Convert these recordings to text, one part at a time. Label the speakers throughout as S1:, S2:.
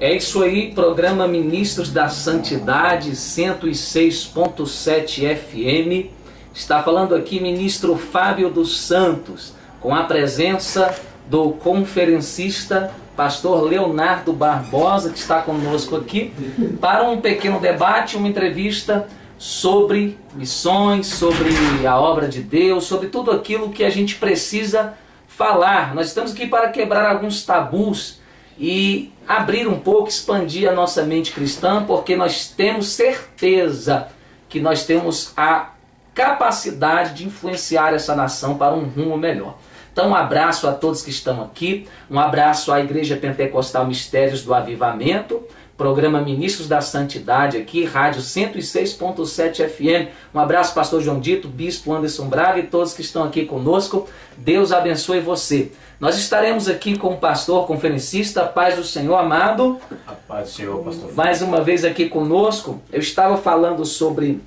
S1: É isso aí, programa Ministros da Santidade, 106.7 FM. Está falando aqui ministro Fábio dos Santos, com a presença do conferencista pastor Leonardo Barbosa, que está conosco aqui, para um pequeno debate, uma entrevista sobre missões, sobre a obra de Deus, sobre tudo aquilo que a gente precisa falar. Nós estamos aqui para quebrar alguns tabus e abrir um pouco, expandir a nossa mente cristã, porque nós temos certeza que nós temos a capacidade de influenciar essa nação para um rumo melhor. Então um abraço a todos que estão aqui, um abraço à Igreja Pentecostal Mistérios do Avivamento, programa Ministros da Santidade aqui, rádio 106.7 FM. Um abraço pastor João Dito, bispo Anderson Braga e todos que estão aqui conosco. Deus abençoe você. Nós estaremos aqui com o pastor conferencista, paz do Senhor amado.
S2: A paz do Senhor, pastor.
S1: Mais uma vez aqui conosco. Eu estava falando sobre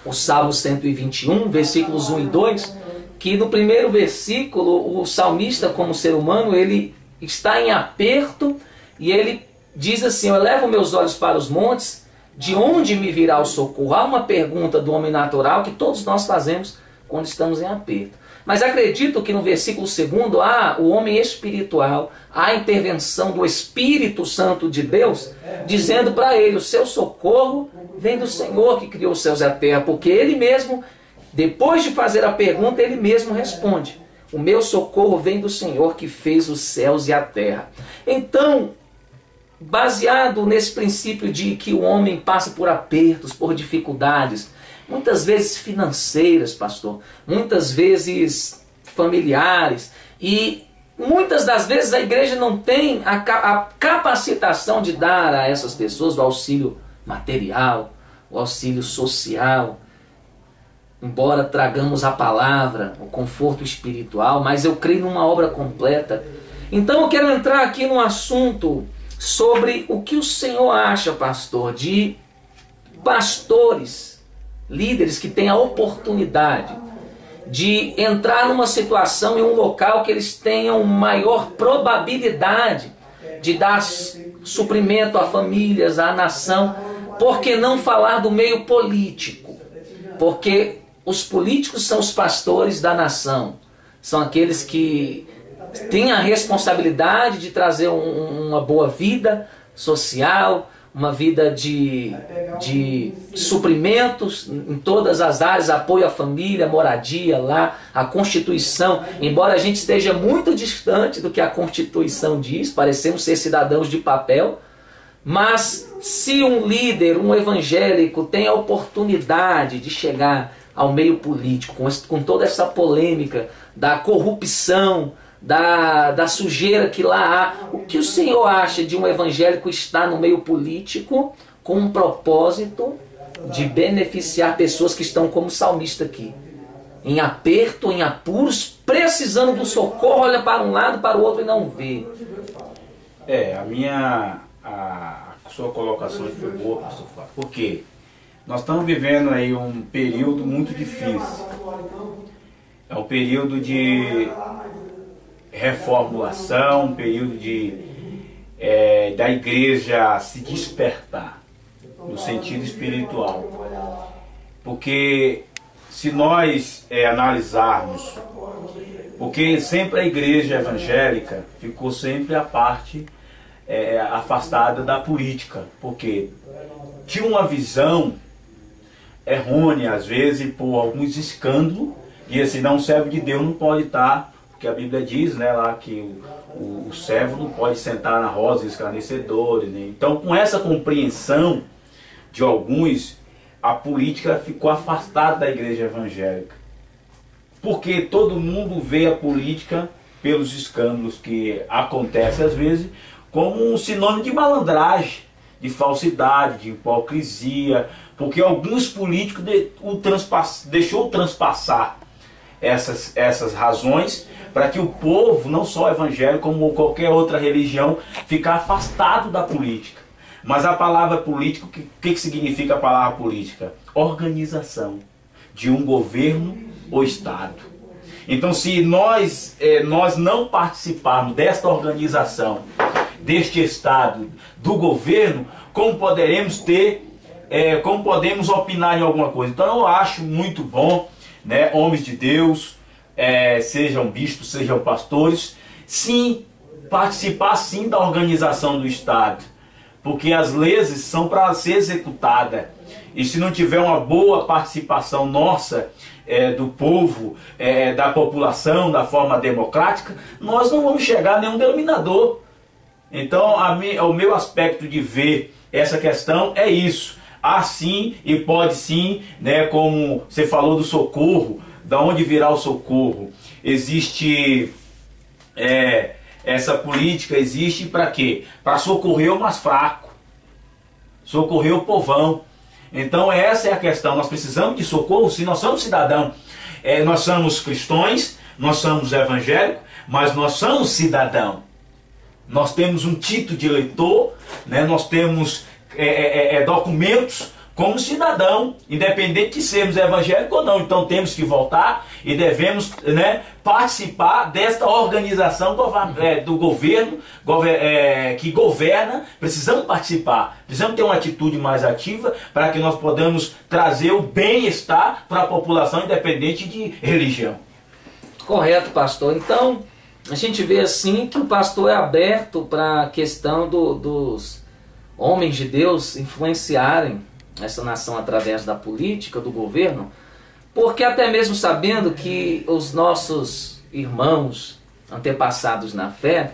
S1: o Salmo 121, versículos 1 e 2, que no primeiro versículo o salmista, como ser humano, ele está em aperto e ele diz assim: eu elevo meus olhos para os montes, de onde me virá o socorro? Há uma pergunta do homem natural que todos nós fazemos quando estamos em aperto. Mas acredito que no versículo 2 há o homem espiritual, há a intervenção do Espírito Santo de Deus, dizendo para ele: o seu socorro vem do Senhor que criou os céus e a terra, porque ele mesmo, depois de fazer a pergunta, ele mesmo responde: o meu socorro vem do Senhor que fez os céus e a terra. Então, baseado nesse princípio de que o homem passa por apertos, por dificuldades, muitas vezes financeiras, pastor, muitas vezes familiares, e muitas das vezes a igreja não tem a capacitação de dar a essas pessoas o auxílio material, o auxílio social, embora tragamos a palavra, o conforto espiritual, mas eu creio numa obra completa. Então eu quero entrar aqui num assunto sobre o que o Senhor acha, pastor, de pastores, líderes que têm a oportunidade de entrar numa situação, em um local que eles tenham maior probabilidade de dar suprimento a famílias, à nação. Por que não falar do meio político? Porque os políticos são os pastores da nação, são aqueles que têm a responsabilidade de trazer uma boa vida social, uma vida de suprimentos em todas as áreas, apoio à família, moradia lá, a Constituição. Embora a gente esteja muito distante do que a Constituição diz, parecemos ser cidadãos de papel, mas se um líder, um evangélico tem a oportunidade de chegar ao meio político, com toda essa polêmica da corrupção, da sujeira que lá há, o que o Senhor acha de um evangélico estar no meio político com um propósito de beneficiar pessoas que estão como salmista aqui, em aperto, em apuros, precisando do socorro, olha para um lado, para o outro e não vê?
S2: A sua colocação foi boa, pastor Flávio. Por quê? Nós estamos vivendo aí um período muito difícil. É um período de reformulação, um período da igreja se despertar no sentido espiritual. Porque se nós analisarmos, porque sempre a igreja evangélica ficou sempre a parte afastada da política, porque tinha uma visão errônea, às vezes, por alguns escândalos, e assim, não, o servo de Deus não pode estar, porque a Bíblia diz, né, lá que o servo não pode sentar na roda dos escarnecedores, né? Então, com essa compreensão de alguns, a política ficou afastada da igreja evangélica, porque todo mundo vê a política, pelos escândalos que acontecem às vezes, como um sinônimo de malandragem, de falsidade, de hipocrisia, porque alguns políticos deixou transpassar essas razões para que o povo, não só evangélico, como qualquer outra religião, ficar afastado da política. Mas a palavra política, o que significa a palavra política? Organização de um governo ou Estado. Então, se nós não participarmos desta organização deste Estado, do governo, como poderemos como podemos opinar em alguma coisa. Então eu acho muito bom, né, homens de Deus, sejam bispos, sejam pastores, sim, participar sim da organização do Estado, porque as leis são para ser executadas, e se não tiver uma boa participação nossa, do povo, da população, da forma democrática, nós não vamos chegar a nenhum denominador. Então o meu aspecto de ver essa questão é isso. Há sim e pode sim, né, como você falou do socorro, da onde virá o socorro. Existe essa política, existe para quê? Para socorrer o mais fraco, socorrer o povão. Então essa é a questão, nós precisamos de socorro, se nós somos cidadãos, nós somos cristãos, nós somos evangélicos, mas nós somos cidadãos. Nós temos um título de eleitor, né? Nós temos documentos como cidadão, independente de sermos evangélicos ou não. Então temos que voltar e devemos, né, participar desta organização do governo que governa. Precisamos participar, precisamos ter uma atitude mais ativa para que nós podamos trazer o bem-estar para a população, independente de religião.
S1: Correto, pastor. Então a gente vê assim que o pastor é aberto para a questão dos homens de Deus influenciarem essa nação através da política, do governo, porque até mesmo sabendo que os nossos irmãos antepassados na fé,